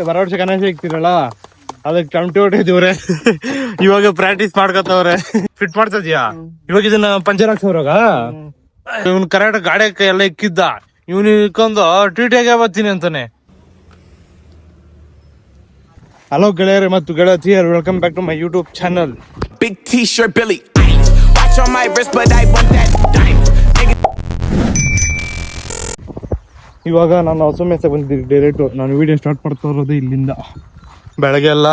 ವರ್ಷ ಗಣೇಶ ಇಕ್ತಿರಲ್ಲ ಅದಕ್ಕೆ ಟಮಟೆ ಹೊಟ್ಟಿದೀವ್ರೆ. ಇವಾಗ ಪ್ರಾಕ್ಟೀಸ್ ಮಾಡ್ಕೊತವ್ರೆ. ಫಿಟ್ ಮಾಡ್ತಿದ್ಯಾ ಇವಾಗ ಇದನ್ನ ಪಂಚರ್ ಹಾಕ್ಸವ್ರಾಗ ಇವ್ನು ಕರೆಕ್ಟ್ ಗಾಡಿಯಕ್ಕೆ ಎಲ್ಲ ಇಕ್ಕಿದ್ದ. ಇವ್ನು ಇಕ್ಕೊಂಡು ಟಿಟಿಯಾಗೆ ಬರ್ತೀನಿ ಅಂತಾನೆ. ಹಲೋ ಗೆಳೆಯರೆ ಮತ್ತು ಗೆಳತಿಯರು, welcome back to my YouTube channel. Big T-shirt Billy watch on my wrist but I want that diamond. ಇವಾಗ ನಾನು ಹೊಸ ಮೇಸಕ್ಕೆ ಬಂದಿದ್ದೀನಿ ಡೈರೆಕ್ಟು. ನಾನು ವಿಡಿಯೋ ಸ್ಟಾರ್ಟ್ ಮಾಡ್ತಾ ಇರೋದು ಇಲ್ಲಿಂದ. ಬೆಳಗ್ಗೆ ಎಲ್ಲ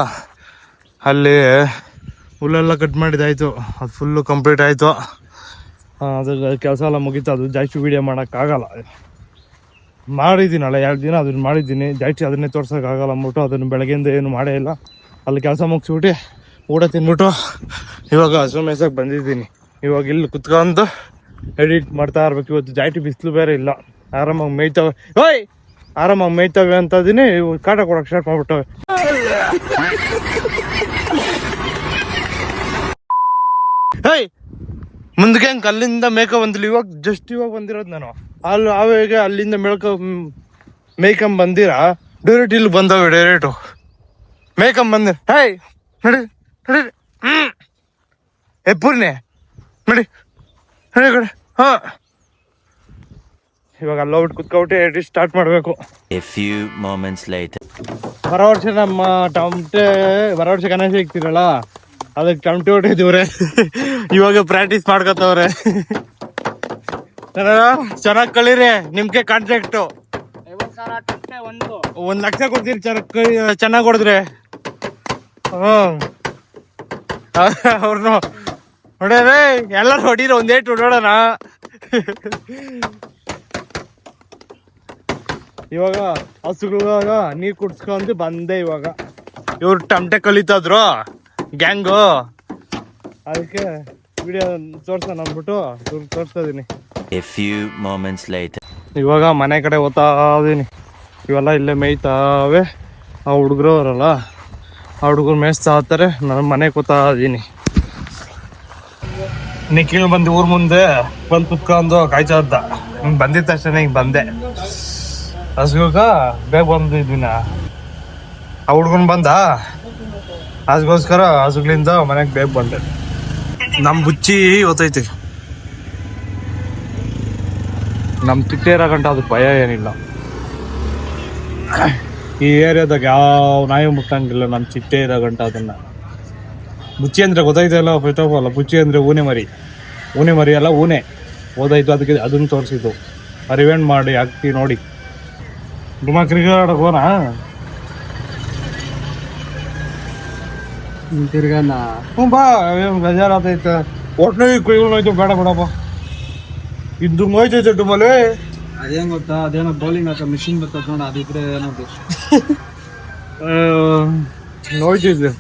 ಅಲ್ಲಿ ಹುಲ್ಲೆಲ್ಲ ಕಟ್ ಮಾಡಿದ್ದಾಯಿತು, ಅದು ಫುಲ್ಲು ಕಂಪ್ಲೀಟ್ ಆಯಿತು. ಅದ್ರ ಕೆಲಸ ಎಲ್ಲ ಮುಗೀತು. ಅದು ಜಾಸ್ತಿ ವೀಡಿಯೋ ಮಾಡೋಕ್ಕಾಗಲ್ಲ. ಮಾಡಿದ್ದೀನಲ್ಲ 2 ದಿನ ಅದನ್ನು ಮಾಡಿದ್ದೀನಿ. ಜಾಸ್ತಿ ಅದನ್ನೇ ತೋರ್ಸೋಕ್ಕಾಗಲ್ಲ ಅಂದ್ಬಿಟ್ಟು ಅದನ್ನು ಬೆಳಗ್ಗೆಯಿಂದ ಏನು ಮಾಡೇ ಇಲ್ಲ. ಅಲ್ಲಿ ಕೆಲಸ ಮುಗಿಸ್ಬಿಟ್ಟು ಊಟ ತಿನ್ಬಿಟ್ಟು ಇವಾಗ ಹಸು ಮೇಸಕ್ಕೆ ಬಂದಿದ್ದೀನಿ. ಇವಾಗ ಇಲ್ಲಿ ಕುತ್ಕೊಂಡು ಎಡಿಟ್ ಮಾಡ್ತಾ ಇರ್ಬೇಕು. ಇವತ್ತು ಜಾಸ್ತಿ ಬಿಸಿಲು ಬೇರೆ ಇಲ್ಲ, ಆರಾಮಾಗಿ ಮೇಯ್ತವೆ. ಆರಾಮಾಗಿ ಮೇಯ್ತವೆ ಅಂತ ಇದೀನಿ. ಕಾಟ ಕೊಡೋಕೆ ಸ್ಟಾರ್ಟ್ ಮಾಡ್ಬಿಟ್ಟವೆ. ಮುಂದಕ್ಕೆ ಹಂಗೆ ಅಲ್ಲಿಂದ ಮೇಕ ಬಂದಿಲ್ಲ. ಇವಾಗ ಜಸ್ಟ್ ಇವಾಗ ಬಂದಿರೋದು ನಾನು. ಅಲ್ಲಿ ಆವಾಗ ಅಲ್ಲಿಂದ ಮೇಯ್ಕೊಂಡ್ ಬಂದಿರ ಡೈರೆಕ್ಟ್ ಇಲ್ಲಿ ಬಂದವೆ. ಡೈರೆಕ್ಟು ಮೇಯ್ಕೊಂಡ್ ಬಂದಿರ. ನಡಿ ನಡಿ. ಪೂರ್ಣೆ ನಡಿ ನಡಿ ಕಡೆ. ಇವಾಗ ಅಲ್ಲೋಗ್ಬಿಟ್ಟು ಕುತ್ಕೊಬಿಟ್ಟು ಎಡಿಟ್ ಸ್ಟಾರ್ಟ್ ಮಾಡಬೇಕು. ವರ್ಷ ನಮ್ಮ ಬರೋ ವರ್ಷ ಗಣೇಶ ಇಕ್ತಿರಲ್ಲ ಅದಕ್ಕೆ ಟಮಟೆ ಹೊಟ್ಟಿದೀವ್ರೆ. ಇವಾಗ ಪ್ರಾಕ್ಟೀಸ್ ಮಾಡ್ಕೊತವ್ರೆ. ಚೆನ್ನಾಗಿ ಕಳೀರಿ. ನಿಮ್ಗೆ ಕಾಂಟ್ರಾಕ್ಟು 1 ಲಕ್ಷ ಕೊಡ್ತೀರಿ ಚೆನ್ನಾಗಿ ಹೊಡೆದ್ರೆ. ಅವ್ರನ್ನು ಹೊಡ್ಯಾರೆ ಎಲ್ಲರೂ ಹೊಡೀರಿ. ಒಂದೇಟು ಹೊಡೋಣ. ಇವಾಗ ಹಸುಗಳಾಗ ನೀರು ಕುಡ್ಸ್ಕೊಂಡು ಬಂದೆ. ಇವಾಗ ಇವ್ರು ಟಮಟೆ ಕಲಿತಾದ್ರು ಗ್ಯಾಂಗು. ಅದಕ್ಕೆ ವಿಡಿಯೋ ತೋರ್ಸೋಣ ಅಂದ್ಬಿಟ್ಟು ತೋರಿಸ್ತಾ ಇದೀನಿ. ಇವಾಗ ಮನೆ ಕಡೆ ಓದ್ತಾ ಇದೀನಿ. ಇವೆಲ್ಲ ಇಲ್ಲೇ ಮೇಯ್ತಾವೆ. ಆ ಹುಡುಗರು ಅವರಲ್ಲ, ಆ ಹುಡುಗರು ಮೇಯಿಸ್ತಾ ಇರ್ತಾರೆ. ನಾನು ಮನೆಗೆ ಕೂತಾ ಇದೀನಿ. ನಿಖಿಲ್ ಬಂದು ಊರ್ ಮುಂದೆ ಬಂದು ಕುತ್ಕೊಂಡು ಕಾಯ್ತಾ ಇದ್ದ. ಹಿಂಗೆ ಬಂದಿದ್ದ ತಕ್ಷಣ ಹಿಂಗೆ ಬಂದೆ. ಹಸ್ಗ ಬೇಗ ಬಂದಿದ್ವಿನ ಆ ಹುಡ್ಗನ್ ಬಂದ. ಹಸ್ಗೋಸ್ಕರ ಹಸುಗಳಿಂದ ಮನೆಗೆ ಬೇಗ ಬಂದೆ. ನಮ್ಮ ಬುಚ್ಚಿ ಓತೈತಿ. ನಮ್ಮ ತಿಟ್ಟೇರ ಗಂಟ ಅದಕ್ಕೆ ಭಯ ಏನಿಲ್ಲ. ಈ ಏರಿಯಾದಾಗ ಯಾವ ನಾಯಿ ಮುಟ್ಟಂಗಿಲ್ಲ ನಮ್ಮ ಚಿಟ್ಟೆ ಇರೋ ಗಂಟ. ಅದನ್ನ ಬುಚ್ಚಿ ಅಂದ್ರೆ ಗೊತ್ತಾಯ್ತಲ್ಲ, ಹೋಯ್ತಲ್ಲ. ಬುಚ್ಚಿ ಅಂದ್ರೆ ಊನೆ ಮರಿ ಅಲ್ಲ, ಊನೆ ಓದಾಯ್ತು. ಅದಕ್ಕೆ ಅದನ್ನು ತೋರಿಸಿದ್ದು. ರಿವೆಂಡ್ ಮಾಡಿ ಹಾಕ್ತಿ ನೋಡಿ. ಗುಮ್ಮ ಕ್ರಿಕೆಟ್ ಹೋಗೋಣ. ತಿರ್ಗಾನ ಬಾ. ಬೇಜಾರು ಆತೈತೆ. ಒಟ್ನಲ್ಲಿ ಕುಯ್ಕೊಂಡು ಬೇಡ ಬಿಡಪ್ಪ. ಇದು ನೋಯ್ತೈತೆ ಡುಮಲೆ. ಅದೇನು ಗೊತ್ತಾ, ಅದೇನೋ ಬೌಲಿಂಗ್ ಹಾಕೋ ಮಿಷಿನ್ ಬರ್ತದೆ ನೋಡ, ಅದಿದ್ರೆ ಏನದು ನೋಯ್ತಿದ್ದೆ.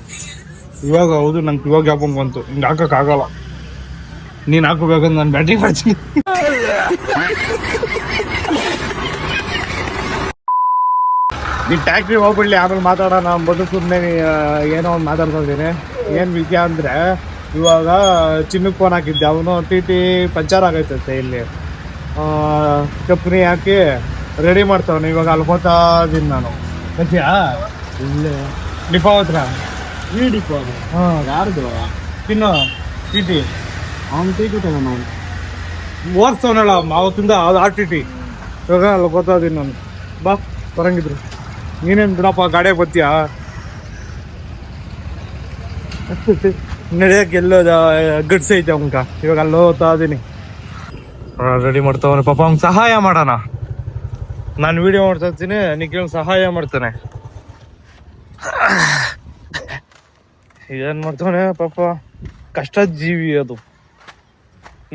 ಇವಾಗ ಹೌದು, ನಂಗೆ ಇವಾಗ ಹಾಕೊಂಡ್ ಬಂತು. ಹಿಂಗೆ ಹಾಕೋಕ್ಕಾಗಲ್ಲ. ನೀನು ಹಾಕೋಬೇಕಂದ್ರೆ ನಾನು ಬ್ಯಾಟಿಂಗ್ ಮಾಡ್ತೀನಿ. ನೀನು ಟ್ಯಾಕ್ಟ್ರಿ ಹೋಗ್ಬಿಡ್ಲಿ, ಆಮೇಲೆ ಮಾತಾಡೋಣ ಅಂದ್ಬಿಟ್ಟು ಸುಮ್ಮನೆ ಏನೋ ಒಂದು ಮಾತಾಡ್ತಾ ಇದ್ದೀನಿ. ಏನು ವಿಷಯ ಅಂದರೆ, ಇವಾಗ ಚಿನ್ನಕ್ಕೆ ಫೋನ್ ಹಾಕಿದ್ದೆ. ಅವನು ಟಿ ಪಂಚರ್ ಆಗೈತಂತೆ. ಇಲ್ಲಿ ಚಪ್ಪನಿ ಹಾಕಿ ರೆಡಿ ಮಾಡ್ತಾವನು. ಇವಾಗ ಅಲ್ಲಿ ಹೋಗ್ತಾ ಇದ್ದೀನಿ ನಾನು. ಗೊತ್ತಾ ಇಲ್ಲೇ ಡಿಪೋ ಹತ್ರ. ಈ ಡಿಪೋ ಅದು? ಯಾರ್ದು? ಚಿನ್ನು ಟಿ ಅವ್ನು ಟಿಕಿಟ್ಟಲ್ಲ. ನಾವು ಓದಿಸ್ತವನಲ್ಲ ಅವತ್ತಿಂದ ಅದು ಟಿ. ಇವಾಗ ಅಲ್ಲಿ ಹೋಗ್ತಾ ಇದ್ದೀನಿ ನಾನು. ಬಾ ಬರಂಗಿದ್ರು. ನೀನೇನು ಬಿಡಪ್ಪ, ಗಾಡಿಯಾಗ ಬರ್ತೀಯಾ? ನಡೆಯೋಕೆ ಎಲ್ಲೋದ ಗಡ್ಸ್ ಐತೆ ಅವನ್ಕ. ಇವಾಗ ಅಲ್ಲಿ ಹೋಗ್ತಾ ಇದ್ದೀನಿ. ರೆಡಿ ಮಾಡ್ತಾವನೆ ಪಾಪ. ಅವ್ನಿಗೆ ಸಹಾಯ ಮಾಡೋಣ. ನಾನು ವಿಡಿಯೋ ಮಾಡ್ತಾ ಇರ್ತೀನಿ, ನಿಖಿಲ್ ಸಹಾಯ ಮಾಡ್ತಾನೆ. ಏನು ಮಾಡ್ತಾನೆ ಪಾಪ, ಕಷ್ಟ ಜೀವಿ ಅದು.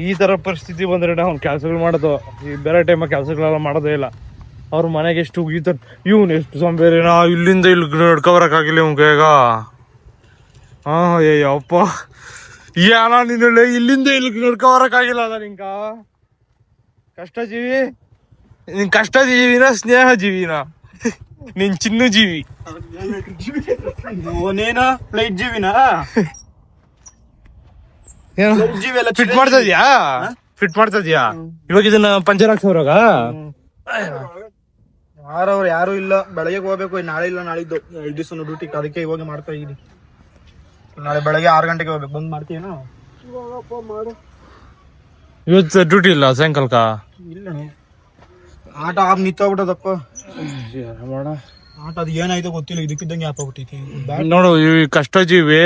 ಈ ಥರ ಪರಿಸ್ಥಿತಿ ಬಂದರೆ ಅವ್ನು ಕೆಲಸಗಳು ಮಾಡೋದು. ಈ ಬೇರೆ ಟೈಮಾಗ ಕೆಲಸಗಳೆಲ್ಲ ಮಾಡೋದೇ ಇಲ್ಲ. ಅವ್ರ ಮನೆಗೆ ಎಷ್ಟು ಉಗೀತಾರೆ. ಇವನು ಎಷ್ಟು ಸೊಂಬೇರಿನ. ಇಲ್ಲಿಂದ ಇಲ್ಲಿ ನಡ್ಕೊಬರಕ್ಕಾಗಿಲ್ಲ ಇವ್ಗೆ ಈಗ. ಅಯ್ಯಪ್ಪ ಏನ ನೀನು ಇಲ್ಲಿಂದ ಇಲ್ಲಿ ನಡ್ಕೊಬರಕ್ಕಾಗಿಲ್ಲ ಅದ ನಿಂಕ. ಕಷ್ಟ ಜೀವಿ. ನಿನ್ ಕಷ್ಟ ಜೀವಿನ ಸ್ನೇಹ ಜೀವಿನ? ನಿನ್ ಚಿನ್ನು ಜೀವಿ. ನೀನ ಫ್ಲೈಟ್ ಜೀವಿನ? ಫಿಟ್ ಮಾಡ್ತಾ ಇದೀಯಾ? ಇವಾಗ ಇದನ್ನ ಪಂಚರ್ ಹಾಕ್ಸೋರಾಗ ಯಾರವ್ರು ಯಾರು ಇಲ್ಲ, ಬೆಳಗ್ಗೆ ಹೋಗ್ಬೇಕು. ನಾಳೆ ಇಲ್ಲ ನಾಳಿದ್ದು 2 ದಿವಸ ಡ್ಯೂಟಿಗೆ, ಅದಕ್ಕೆ ಇವಾಗ ಮಾಡ್ತಾ ಇದೀನಿ. ನಾಳೆ ಬೆಳಗ್ಗೆ 6 ಗಂಟೆಗೆ ಹೋಗ್ಬೇಕು. ಬಂದ್ ಮಾಡ್ತೀನೋ ಇವತ್ತು ಡ್ಯೂಟಿ ಇಲ್ಲ ಸಾಯಂಕಾಲಕ್ಕ? ಇಲ್ಲ, ಆಟ ನಿಂತೋಗ್ಬಿಟ್ಟದಪ್ಪ. ಆಟ ಅದು ಏನಾಯ್ತೋ ಗೊತ್ತಿಲ್ಲ, ಇದಕ್ಕಿದ್ದಂಗೆ ಆಗೋಗ್ಬಿಟ್ಟೈತಿ. ನೋಡು, ಈ ಕಷ್ಟಜೀವಿ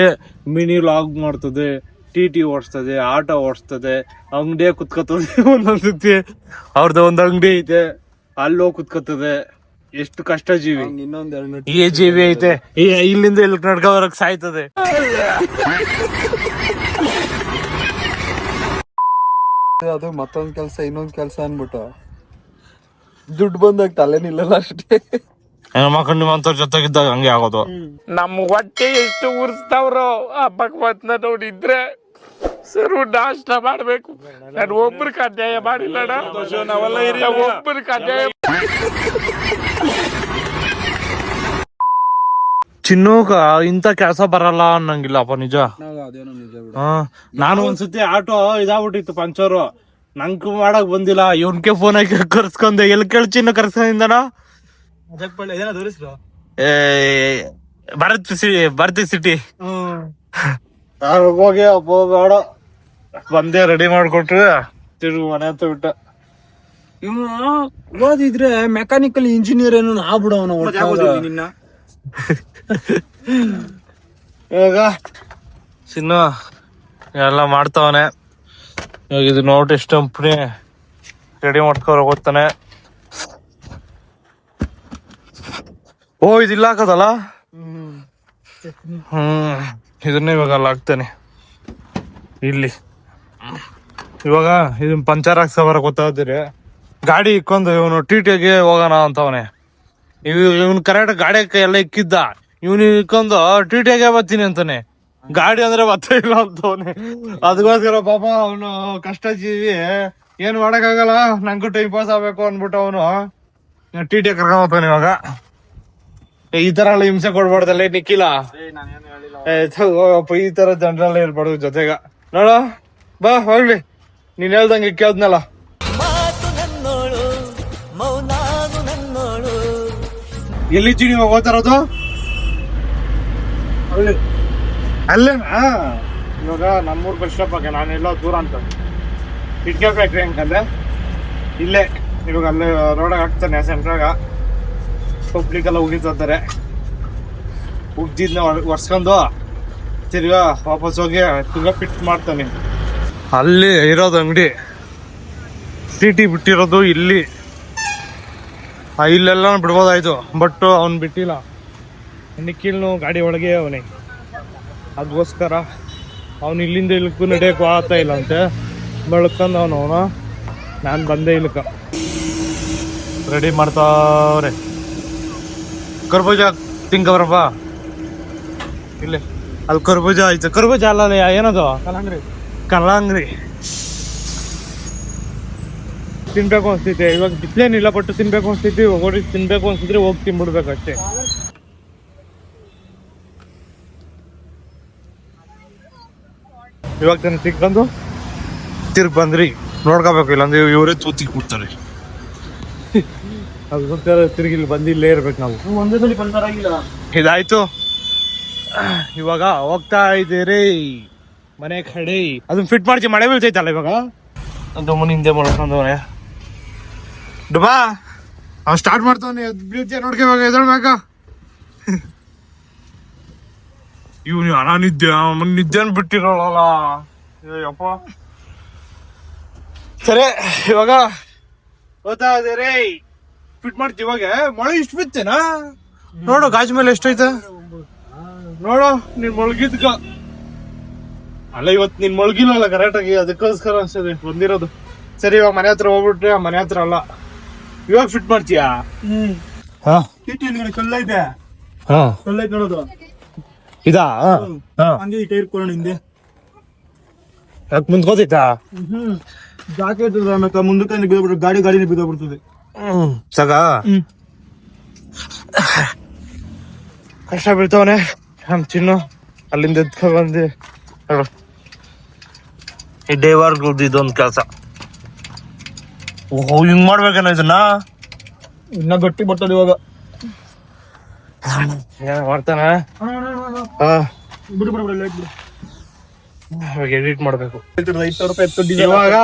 ಮಿನಿ ಲಾಗ್ ಮಾಡ್ತದೆ, ಟಿ ಓಡಿಸ್ತದೆ, ಆಟೋ ಓಡಿಸ್ತದೆ, ಅಂಗಡಿಯ ಕುತ್ಕೋತದೆ. ಒಂದೊಂದ್ಸತಿ ಅವ್ರದ್ದು ಒಂದು ಅಂಗಡಿ ಐತೆ, ಅಲ್ಲೋ ಕುತ್ಕೋತದೆ. ಎಷ್ಟು ಕಷ್ಟ ಜೀವಿ. ಈ ಜೀವಿ ಐತೆ, ಇಲ್ಲಿಂದ ಇಲ್ಲಿ ನಡ್ಕೊಬರಕ್ ಸಾಯ್ತದೆ. ಅದು ಮತ್ತೊಂದ್ ಕೆಲ್ಸ ಇನ್ನೊಂದ್ ಕೆಲ್ಸ ಅನ್ಬಿಟ್ಟು ದುಡ್ಡು ಬಂದಾಗ ತಲೆ ನಿಲ್ಲಲ್ಲ ಅಷ್ಟೇ. ಮಕ್ಕಳು ನಿಮ್ಮಂತವ್ರ ಜೊತೆಗಿದ್ದಾಗ ಹಂಗೆ ಆಗೋದು. ನಮ್ಮ ಹೊಟ್ಟೆ ಎಷ್ಟು ಉರ್ಸ್ತಾವ್ರೋ ಆ ಭಗವತ್ನ ನೋಡಿದ್ರೆ ಸರು ನಾಷ್ಟ ಮಾಡ್ಬೇಕು. ನಾನು ಒಬ್ರಿಗೆ ಅನ್ಯಾಯ ಮಾಡಿಲ್ಲಣ್ಣ, ಒಬ್ರಿಗೆ ಅನ್ಯಾಯ. ಚಿನ್ನೋಗ ಇಂತ ಕೆಲಸ ಬರಲ್ಲ ಅನ್ನಂಗಿಲ್ಲಪ್ಪ, ನಿಜ. ನಾನು ಒಂದ್ಸತಿ ಆಟೋ ಇದಾಗ್ಬಿಟ್ಟಿತ್ತು ಪಂಚರು, ನಂಗೆ ಮಾಡಕ್ ಬಂದಿಲ್ಲ. ಇವನ್ಗೆ ಫೋನ್ ಹಾಕಿ ಕರ್ಸ್ಕೊಂಡೆ. ಎಲ್ಲಿ ಕೇಳಿ ಚಿನ್ನ ಕರ್ಸ್ಕೊಂಡಿದ್ದಾನ? ಭರತಿ ಸಿಟಿ ಹೋಗಿ ಅಪ್ಪ ಬೇಡ ಬಂದೆ, ರೆಡಿ ಮಾಡ್ಕೊಟ್ರೆ ತಿರುಗಿ ಮನೆ ಹತ್ರ ಬಿಟ್ಟ. ಇವನು ಓದಿದ್ರೆ ಮೆಕ್ಯಾನಿಕಲ್ ಇಂಜಿನಿಯರ್ ಏನೋ ಆಗ್ಬಿಡವನ. ಇವಾಗ ಚಿನ್ನು ಎಲ್ಲ ಮಾಡ್ತಾವನೆ. ಇವಾಗ ಇದು ನೋಟಿಸ್ ಕಂಪ್ನಿ ರೆಡಿ ಮಾಡ್ಕೊರ ಹೋಗ್ತಾನೆ. ಓ, ಇದಿಲ್ಲ ಹಾಕದಲ್ಲ? ಇದನ್ನ ಇವಾಗ ಅಲ್ಲಿ ಹಾಕ್ತಾನೆ. ಇಲ್ಲಿ ಇವಾಗ ಇದನ್ನ ಪಂಚರ್ ಹಾಕ್ಸಬರ ಗೊತ್ತಾಗ್ತೀರಿ. ಗಾಡಿ ಇಕ್ಕೊಂಡು ಇವನು ಟಿಟಿಗೆ ಹೋಗೋಣ ಅಂತವನೆ. ಇವನು ಕರೆಕ್ಟ್ ಗಾಡಿ ಎಲ್ಲ ಇಕ್ಕಿದ್ದ, ಇವನು ಇಕ್ಕೊಂಡು ಟಿಟಿಗೆ ಬರ್ತೀನಿ ಅಂತಾನೆ. ಗಾಡಿ ಅಂದ್ರೆ ಮತ್ತೆ ಇಲ್ಲ ಅಂತವನೆ. ಅದಕ್ಕೋಸ್ಕರ ಪಾಪ ಅವನು ಕಷ್ಟ ಜೀವಿ, ಏನ್ ಮಾಡಕ್ಕಾಗಲ್ಲ, ನಂಗೂ ಟೈಮ್ ಪಾಸ್ ಆಗ್ಬೇಕು ಅನ್ಬಿಟ್ಟು ಅವನು ಟಿಟಿ ಕರ್ಕೊಂಡ್ ಹೋಗ್ತಾನೆ. ಇವಾಗ ಈ ತರ ಎಲ್ಲ ಹಿಂಸೆ ಕೊಡ್ಬಾರ್ದಲ್ಲ ನಿಕ್ಕಿಲ್ಲ. ಈ ತರ ಜನರಲ್ಲ ಇರ್ಬಾರ್ದು ಜೊತೆಗ. ನೋಡ ಬಾ ಹೋಗ್ಲಿ, ನೀನ್ ಹೇಳ್ದಂಗೆ ಕೇಳ್ದ್ನಲ್ಲ. ಎಲ್ಲಿಚ್ಚಿ ನೀವು ಹೋಗ್ತಾರದು? ಅಲ್ಲೇನಾ? ಇವಾಗ ನಮ್ಮೂರ್ ಬಸ್ ಸ್ಟಾಪ್ ಆಗ ನಾನೆಲ್ಲೋ ದೂರ ಅಂತ ಇಟ್ಕೆ ಫ್ಯಾಕ್ಟ್ರಿ ಅಂತಂದ್ರೆ ಇಲ್ಲೇ. ಇವಾಗ ಅಲ್ಲೇ ರೋಡಾಗ ಹಾಕ್ತಾನೆ, ಸೆಂಟ್ರಾಗ ಪಬ್ಲಿಕ್ ಎಲ್ಲ ಉಗಿತಾರೆ. ಉಗ್ದಿದ್ನ ಒರ್ಸ್ಕೊಂಡು ತಿರ್ಗಾ ವಾಪಸ್ ಹೋಗಿ ತಿರ್ಗಾ ಫಿಟ್ ಮಾಡ್ತಾನೆ. ಅಲ್ಲಿ ಇರೋದು ಅಂಗಡಿ ಟಿ ಬಿಟ್ಟಿರೋದು ಇಲ್ಲಿ. ಇಲ್ಲೆಲ್ಲ ಬಿಡ್ಬೋದಾಯ್ತು, ಬಟ್ ಅವ್ನು ಬಿಟ್ಟಿಲ್ಲ. ನಿಖಿಲ್ನು ಗಾಡಿ ಒಳಗೆ ಅವನೇ. ಅದಕ್ಕೋಸ್ಕರ ಅವನು ಇಲ್ಲಿಂದ ಇಲ್ಕು ನಡೆಯಕ್ಕೂ ಆಗ್ತಾ ಇಲ್ಲ ಅಂತೆ. ಬೆಳ್ಕೊಂಡು ಅವನು ನಾನು ಬಂದೆ ಇಲ್ಕ. ರೆಡಿ ಮಾಡ್ತಾವ್ರೆ. ಕರ್ಬೂಜ ತಿಂಕವ್ರಪ್ಪ ಇಲ್ಲಿ. ಅಲ್ಲಿ ಕರ್ಬೂಜ ಆಯ್ತು. ಕರ್ಬೂಜ ಅಲ್ಲ, ಏನದು? ಕಲ್ಲಂಗ್ರಿ ತಿನ್ಬೇಕು ಅನ್ಸ್ತೈತೆ. ಇವಾಗ ಬಿಸ್ಲೇನಿಲ್ಲ, ಬಟ್ ತಿನ್ಬೇಕು ಅನ್ಸ್ತೈತಿ. ಹೋಗಿ ತಿನ್ಬೇಕು ಅನ್ಸಿದ್ರೆ ಹೋಗಿ ತಿನ್ಬಿಡ್ಬೇಕು ಅಷ್ಟೇ. ಇವಾಗ ತಾನು ತಿನ್ಕೊಂಡು ತಿರ್ಗಿ ಬಂದ್ರಿ, ನೋಡ್ಕೋಬೇಕು. ಇಲ್ಲಾಂದ್ರೆ ಇವರೇ ತೂತಿಗೆ ಕೂಡ್ತಾರೆ. ಅದಕ್ಕೋಸ್ಕರ ತಿರ್ಗಿ ಇಲ್ಲಿ ಬಂದು ಇಲ್ಲೇ ಇರ್ಬೇಕು ನಾವು. ಒಂದೇ ಸಲ ಬಂದಾರಾಗಿಲ್ಲ. ಇದಾಯ್ತು, ಇವಾಗ ಹೋಗ್ತಾ ಇದ್ದೀರಿ ಮನೆ ಕಡೆ. ಅದನ್ನ ಫಿಟ್ ಮಾಡ್ತಿ, ಮಳೆ ಬೀಳ್ತೈತಲ್ಲ ಇವಾಗ. ಅದು ಹಿಂದೆ ಮಾಡ್ಕೊಂಡವನೆ ಡುಬಾ ಅವ್ನು ಸ್ಟಾರ್ಟ್ ಮಾಡ್ತಾವನೆ. ಬೀಳ್ತೀಯ ನೋಡ್ಕೋವಾಗ ಎದಳ್ಬೇಕ. ಇವ್ನು ಹಣ ನಿದ್ದೆನ್ ಬಿಟ್ಟಿರೋಲ್ಲ. ಅಪ್ಪ ಸರಿ, ಇವಾಗ ಹೋಗ್ತಾ ಇದ್ದೀರಿ, ಫಿಟ್ ಮಾಡ್ತಿ. ಇವಾಗ ಮಳೆ ಇಷ್ಟು ಬಿತ್ತೇನಾ? ನೋಡು ಗಾಜ್ ಮೇಲೆ ಎಷ್ಟೈತೆ ನೋಡು. ನೀನ್ ಮೊಳಗಿದ್ಕ ಅಲ್ಲ, ಇವತ್ತು ನೀನ್ ಮೊಳಗಿಲ್ಲಲ್ಲ ಕರೆಕ್ಟಾಗಿ, ಅದಕ್ಕೋಸ್ಕರ ಅನ್ಸದೆ ಬಂದಿರೋದು. ಸರಿ, ಇವಾಗ ಮನೆ ಹತ್ರ ಹೋಗ್ಬಿಟ್ರೆ ಮನೆ ಹತ್ರ ಅಲ್ಲ, ಇವಾಗ ಫಿಟ್ ಮಾಡ್ತೀಯಾ? ಕಲ್ಲೈತೆ, ಕಲ್ಲೈತೆ ನೋಡೋದು. ಇದಾ ಹಂಗೆ ಈ ಟೈರ್ ಕೊಡೋಣ ಹಿಂದೆ. ಯಾಕೆ ಮುಂದ್ಕೋತೈತಾ? ಜಾಕೆಟ್ ಮುಂದಕ್ಕೆ ಬಿದ್ದೋಗ್ಬಿಟ್ಟು ಗಾಡಿನೇ ಬಿದ್ದೋಗ್ಬಿಡ್ತದೆ. ಸಗ ಕಷ್ಟ ಬೀಳ್ತವನೆ ನಮ್ ಚಿನ್ನು. ಅಲ್ಲಿಂದ ಎತ್ಕೊ ಬಂದು ಈ ಡೈವರ್ಗಳದ್ದು ಇದೊಂದು ಕೆಲಸ. ಓಹೋ, ಹಿಂಗ್ ಮಾಡ್ಬೇಕೇನೋ ಇದನ್ನ. ಇನ್ನ ಗಟ್ಟಿ ಬರ್ತದೆ ಇವಾಗ. ಮಾಡ್ತಾನ ಬಿಡು ಬಿಡು ಬಿಡು ಬಿಡು. ಎಡಿಟ್ ಮಾಡ್ಬೇಕು. 500 ರೂಪಾಯಿ ಎತ್ತು ಡೀಸೆಲ್. ಇವಾಗ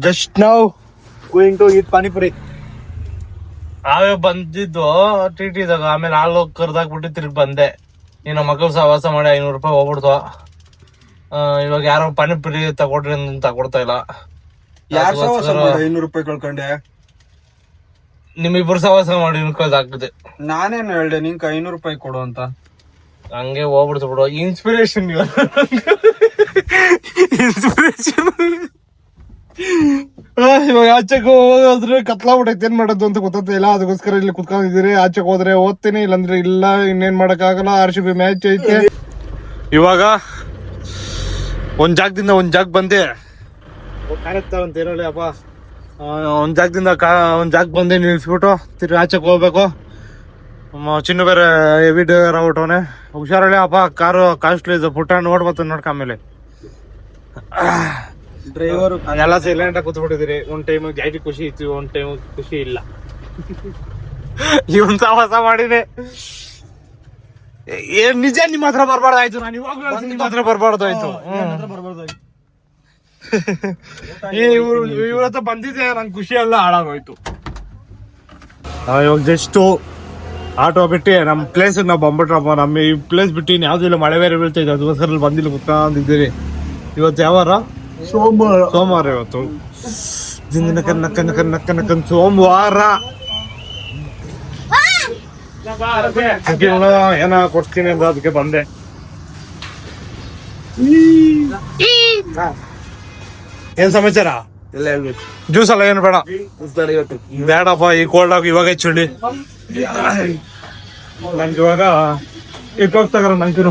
ಜಸ್ಟ್ ನಾವು ಗೋಯಿಂಗ್ ಟು ಈಟ್ ಪಾನಿಪುರಿ. ನಾವೇ ಬಂದಿದ್ದು ಟಿಟಿದಾಗ, ಆಮೇಲೆ ಹಾಲು ಕರ್ದಾಕ್ಬಿಟ್ಟು ತಿರ್ಗಿ ಬಂದೆ. ನೀನು ಮಕ್ಕಳು ಸಹವಾಸ ಮಾಡಿ 500 ರೂಪಾಯಿ ಹೋಗ್ಬಿಡ್ತು. ಇವಾಗ ಯಾರೋ ಪಾನಿಪುರಿ ತಗೊಡ್ರಿ ಅಂತ ತಗೊಡ್ತಾ ಇಲ್ಲ. ಯಾರು ಸಹವಾಸ ಮಾಡಿ 500 ರೂಪಾಯಿ ಕಳ್ಕೊಂಡೆ? ನಿಮ್ಮಿಬ್ರು ಸಹವಾಸ ಮಾಡಿ ಕಳ್ದಾಕ್ಬಿದೆ. ನಾನೇನು ಹೇಳ್ದೆ ನಿಂಗೆ 500 ರೂಪಾಯಿ ಕೊಡು ಅಂತ? ಹಂಗೆ ಹೋಗ್ಬಿಡ್ತು ಬಿಡು. ಇನ್ಸ್ಪಿರೇಷನ್ ಇವಾಗ ಆಚೆಗೆ ಹೋದ್ರೆ ಕತ್ಲಾಗ್ಬಿಟ್ಟೈತೆ, ಏನ್ ಮಾಡೋದು ಅಂತ ಗೊತ್ತಾಗ್ತಾ ಇಲ್ಲ. ಅದಕ್ಕೋಸ್ಕರ ಇಲ್ಲಿ ಕುತ್ಕೊಂಡಿದ್ದೀರಿ. ಆಚೆಗೆ ಹೋದ್ರೆ ಓದ್ತೀನಿ, ಇಲ್ಲಾಂದ್ರೆ ಇಲ್ಲ. ಇನ್ನೇನ್ ಮಾಡಕ್ ಆಗಲ್ಲ. RCB ಮ್ಯಾಚ್ ಐತೆ. ಇವಾಗ ಒಂದ್ ಜಾಗದಿಂದ ಒಂದ್ ಜಾಗ ಬಂದೆ. ಅಂತ ಇರೋಲ್ಲ ಅಪ್ಪ. ಒಂದ್ ಜಾಗ ಬಂದೆ ನಿಲ್ಸ್ಬಿಟ್ಟು ತಿರ್ಗಿ ಆಚೆಗೆ ಹೋಗ್ಬೇಕು. ಚಿನ್ನು ಬೇರೆ ಹೆವಿ ಡ್ರೈವರ್ ಆಗ್ಬಿಟ್ಟವನೆ. ಹುಷಾರಳ್ಳಿ ಅಪ್ಪ, ಕಾರು ಕಾಸ್ಟ್ಲಿ ಇದೆ. ಪುಟ್ಟ ನೋಡ್ಬತ್ತ ನೋಡ್ಕೊಂಬೇಲೆ. ಡ್ರೈವರ್ ಎಲ್ಲ ಸೈಲೆಂಟ್ ಆಗಿ ಕೂತ್ಬಿಟ್ಟಿದ್ದೀರಿ. ಒಂದ್ ಟೈಮ್ ಜಾಸ್ತಿ ಖುಷಿ ಇತ್ತು, ಒಂದ್ ಟೈಮ್ ಖುಷಿ ಇಲ್ಲ. ಇವನ್ ಸಹವಾಸ ಮಾಡಿದೆ. ಏನ್ ನಿಜ ನಿಮ್ಮ ಹತ್ರ ಬರ್ಬಾರ್ದಾಯ್ತು. ನಾನು ಇವಾಗ್ಲೂ ನಿಮ್ಮ ಹತ್ರ ಬರ್ಬಾರ್ದಾಯ್ತು. ಇವ್ರ ಹತ್ರ ಬಂದಿದ್ದೆ, ನಂಗೆ ಖುಷಿ ಎಲ್ಲ ಹಾಳಾಗೋಯ್ತು. ಇವಾಗ ಜಸ್ಟ್ ಆಟೋ ಬಿಟ್ಟು ನಮ್ಮ ಪ್ಲೇಸ್ ನಾವು ಬಂದ್ಬಿಟ್ರಪ್ಪ. ನಮ್ಮ ಈ ಪ್ಲೇಸ್ ಬಿಟ್ಟು ಯಾವ್ದು ಇಲ್ಲ, ಮಳೆ ಬೇರೆ ಬೀಳ್ತಾ ಇದೆ. ಅದಕ್ಕೋಸ್ಕರ ಬಂದಿಲ್ಲ, ಕುತ್ಕೊಂಡಿದ್ದೀರಿ. ಇವತ್ತು ಯಾವಾರ? ಸೋಮವಾರ. ಇವತ್ತು ನಕ್ಕ ಸೋಮವಾರ. ಏನ ಕೊಡ್ತೀನಿ ಅಂತ ಅದಕ್ಕೆ ಬಂದೆ. ಏನ್ ಸಮಾಚಾರ? ಎಲ್ಲ ಹೇಳ್ಬೇಕು. ಜ್ಯೂಸ್ ಎಲ್ಲ ಏನು ಬೇಡ? ಬೇಡಪ್ಪ, ಈ ಕೋಲ್ಡ್ ಆಗಿ ಇವಾಗ ಚಳಿ. ನಂಗೆ ಇವಾಗ ಇಟ್ಕೋಗ್ತಾರ ನಂಗೆ